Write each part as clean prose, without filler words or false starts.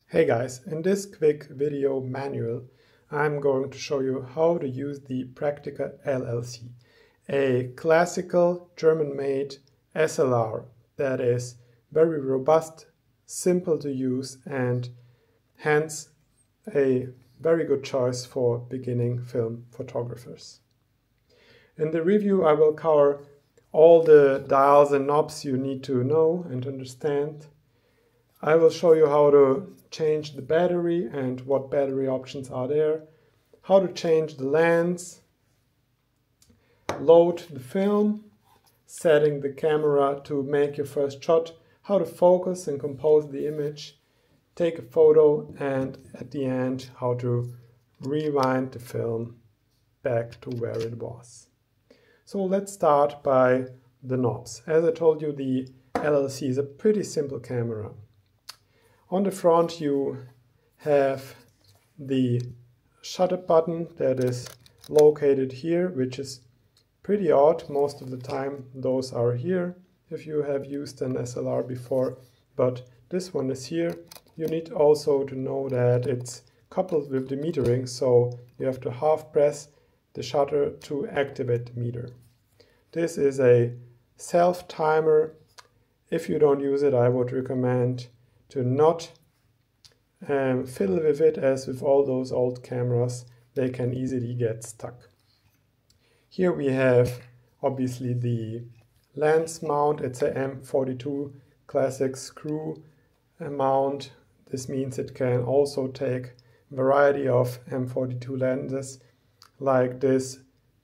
Hey guys, in this quick video manual I'm going to show you how to use the Praktica LLC, a classical German-made SLR that is very robust, simple to use, and hence a very good choice for beginning film photographers. In the review I will cover all the dials and knobs you need to know and understand. I will show you how to change the battery and what battery options are there, how to change the lens, load the film, setting the camera to make your first shot, how to focus and compose the image, take a photo, and at the end how to rewind the film back to where it was. So let's start by the knobs. As I told you, the LLC is a pretty simple camera. On the front you have the shutter button that is located here, which is pretty odd. Most of the time those are here if you have used an SLR before, but this one is here. You need also to know that it's coupled with the metering, so you have to half press the shutter to activate the meter. This is a self timer. If you don't use it, I would recommend to not fiddle with it, as with all those old cameras they can easily get stuck. Here we have obviously the lens mount. It's a M42 classic screw mount. This means it can also take a variety of M42 lenses, like this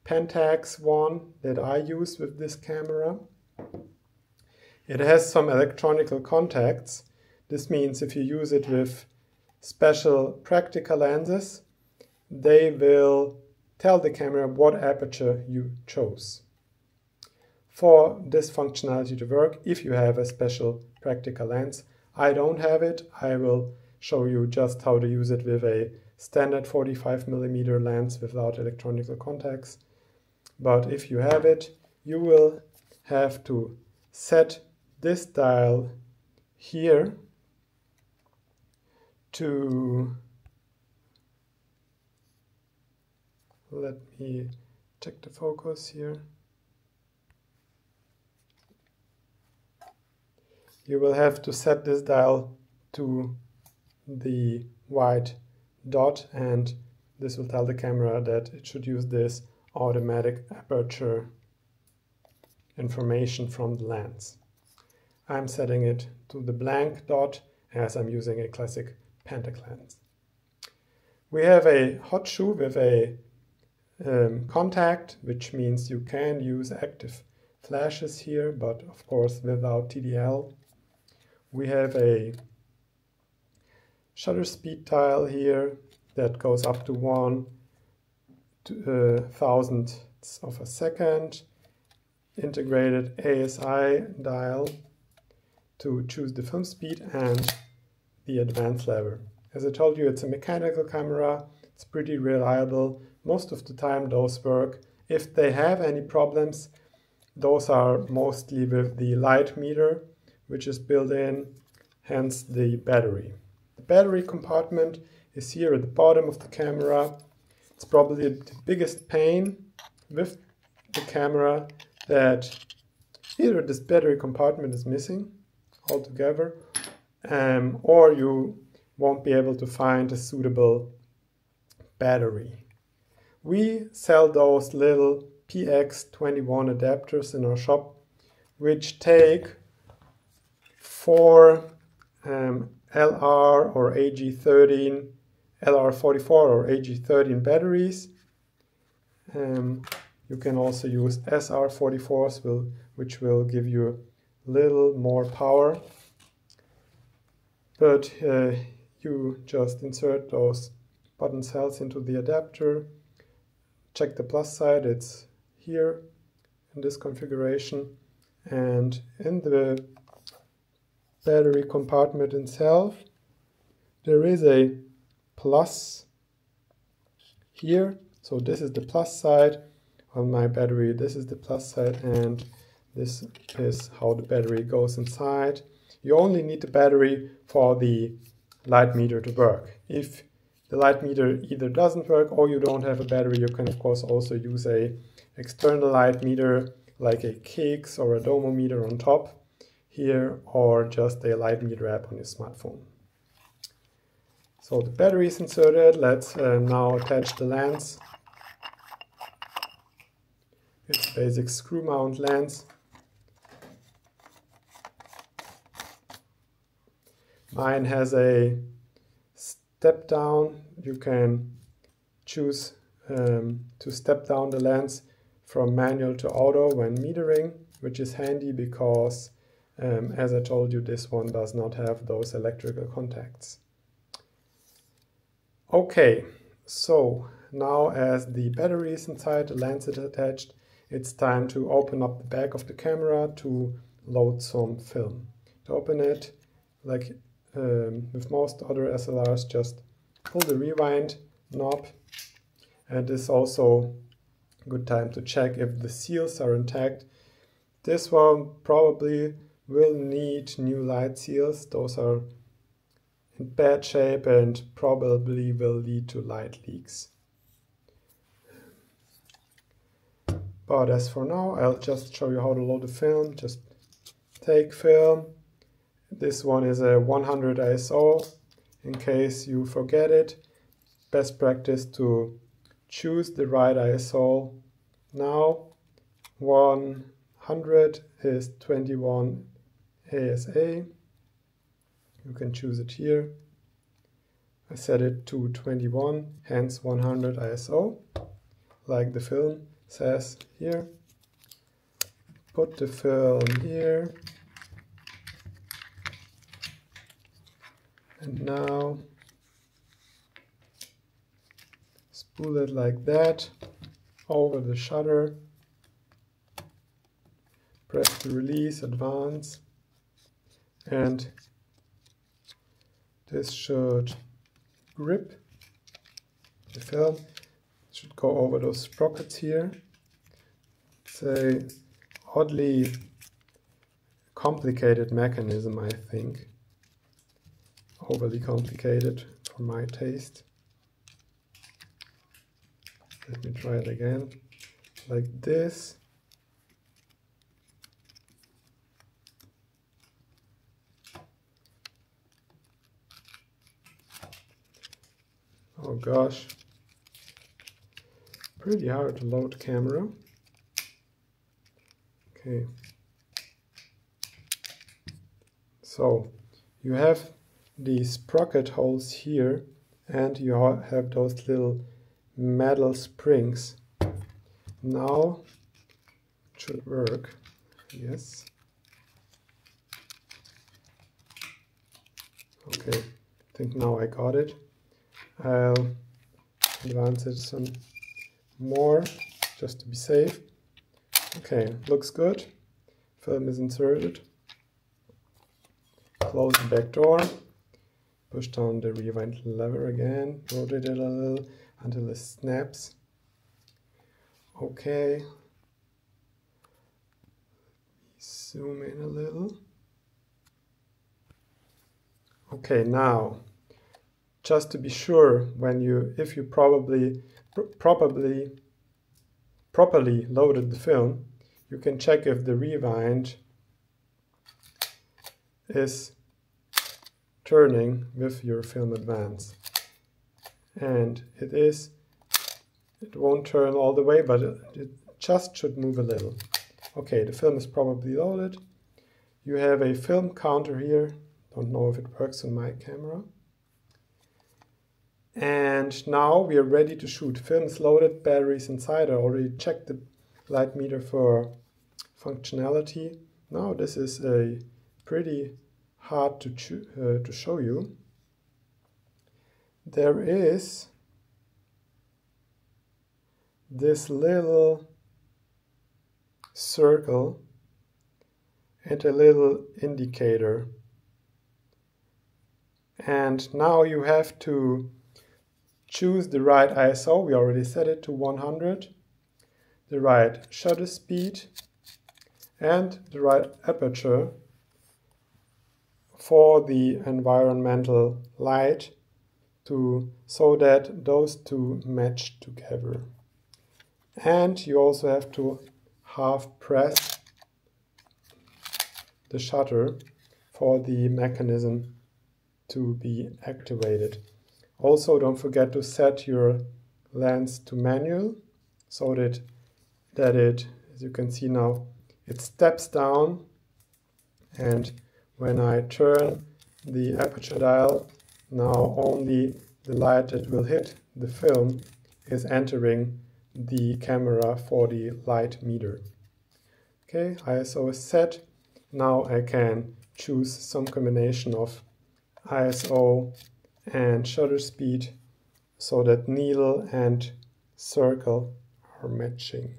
Pentax one that I use with this camera. It has some electronical contacts. This means if you use it with special Praktica lenses, they will tell the camera what aperture you chose. For this functionality to work, if you have a special Praktica lens, I don't have it. I will show you just how to use it with a standard 45mm lens without electronical contacts. But if you have it, you will have to set this dial here to, let me check the focus here. You will have to set this dial to the white dot, and this will tell the camera that it should use this automatic aperture information from the lens. I'm setting it to the blank dot as I'm using a classic Pentax lens. We have a hot shoe with a contact, which means you can use active flashes here, but of course without TDL. We have a shutter speed dial here that goes up to 1/1000th of a second, integrated ASI dial to choose the film speed, and the advanced lever. As I told you, it's a mechanical camera. It's pretty reliable. Most of the time those work. If they have any problems, those are mostly with the light meter, which is built in, hence the battery. The battery compartment is here at the bottom of the camera. It's probably the biggest pain with the camera, that either this battery compartment is missing altogether, or you won't be able to find a suitable battery. We sell those little PX21 adapters in our shop, which take 4 LR or AG13, LR44 or AG13 batteries. You can also use SR44s, which will give you a little more power. But you just insert those button cells into the adapter. Check the plus side, it's here in this configuration. And in the battery compartment itself, there is a plus here. So this is the plus side on my battery, this is the plus side, and this is how the battery goes inside. You only need the battery for the light meter to work. If the light meter either doesn't work or you don't have a battery, you can of course also use a external light meter like a Kix or a Domo meter on top here, or just a light meter app on your smartphone. So the battery is inserted. Let's now attach the lens. It's a basic screw mount lens. Mine has a step down. You can choose to step down the lens from manual to auto when metering, which is handy because, as I told you, this one does not have those electrical contacts. Okay, so now as the battery is inside, the lens is attached, it's time to open up the back of the camera to load some film. To open it, like with most other SLRs, just pull the rewind knob, and this is also a good time to check if the seals are intact. This one probably will need new light seals. Those are in bad shape and probably will lead to light leaks. But as for now, I'll just show you how to load the film. Just take film. This one is a 100 ISO. In case you forget it, best practice to choose the right ISO. Now 100 is 21 ASA. You can choose it here. I set it to 21, hence 100 ISO, like the film says here. Put the film here. And now spool it like that over the shutter. Press the release, advance, and this should grip the film. It should go over those sprockets here. It's a oddly complicated mechanism, I think. Overly complicated for my taste. Let me try it again. Like this. Oh gosh, pretty hard to load camera. Okay, so you have these sprocket holes here and you have those little metal springs. Now it should work, yes. Okay, I think now I got it. I'll advance it some more just to be safe. Okay, looks good. Film is inserted. Close the back door. Push down the rewind lever again. Rotate it a little until it snaps. Okay. Zoom in a little. Okay, now, just to be sure, if you properly loaded the film, you can check if the rewind is turning with your film advance. And it is. It won't turn all the way, but it just should move a little. Okay, the film is probably loaded. You have a film counter here. Don't know if it works on my camera. And now we are ready to shoot. Film is loaded, batteries inside. I already checked the light meter for functionality. Now this is a pretty hard to show you. There is this little circle and a little indicator. And now you have to choose the right ISO. We already set it to 100. The right shutter speed and the right aperture for the environmental light so that those two match together. And you also have to half press the shutter for the mechanism to be activated. Also, don't forget to set your lens to manual so that it, as you can see now, it steps down, and when I turn the aperture dial, now only the light that will hit the film is entering the camera for the light meter. Okay, ISO is set. Now I can choose some combination of ISO and shutter speed so that needle and circle are matching.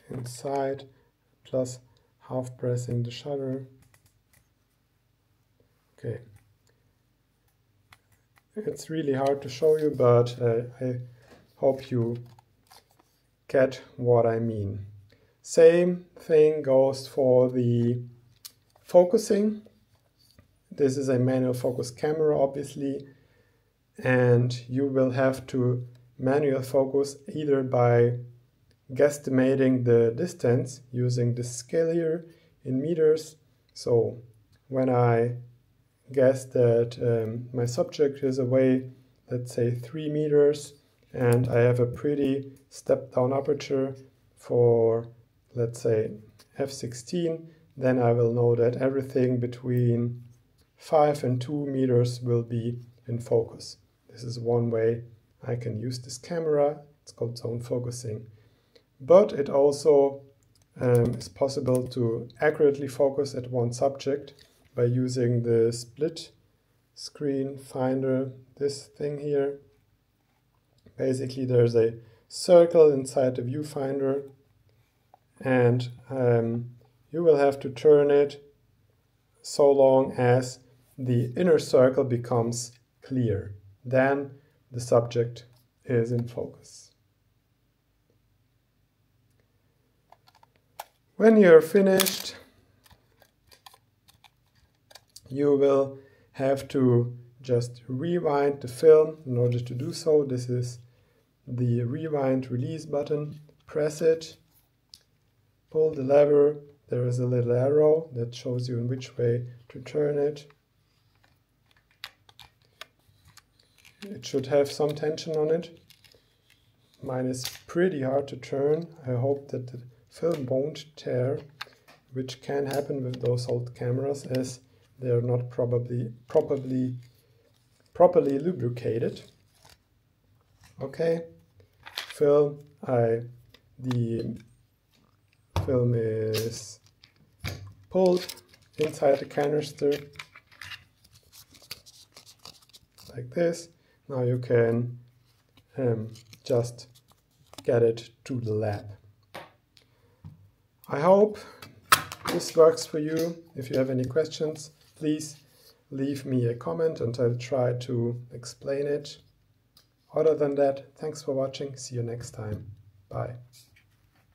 Inside, plus half pressing the shutter. Okay. It's really hard to show you, but I hope you get what I mean. Same thing goes for the focusing. This is a manual focus camera, obviously, and you will have to manual focus either by guesstimating the distance using the scale here in meters. So when I guess that my subject is away, let's say 3 meters, and I have a pretty step down aperture for, let's say, f16, then I will know that everything between 5 and 2 meters will be in focus. This is one way I can use this camera. It's called zone focusing. But it also is possible to accurately focus at one subject by using the split screen finder, this thing here. Basically, there's a circle inside the viewfinder, and you will have to turn it so long as the inner circle becomes clear. Then the subject is in focus. When you're finished, you will have to just rewind the film. In order to do so, this is the rewind release button. Press it, pull the lever. There is a little arrow that shows you in which way to turn it. It should have some tension on it. Mine is pretty hard to turn. I hope that the film won't tear, which can happen with those old cameras as they are not properly lubricated. Okay, the film is pulled inside the canister like this. Now you can just get it to the lab. I hope this works for you. If you have any questions, please leave me a comment and I'll try to explain it. Other than that, thanks for watching. See you next time. Bye.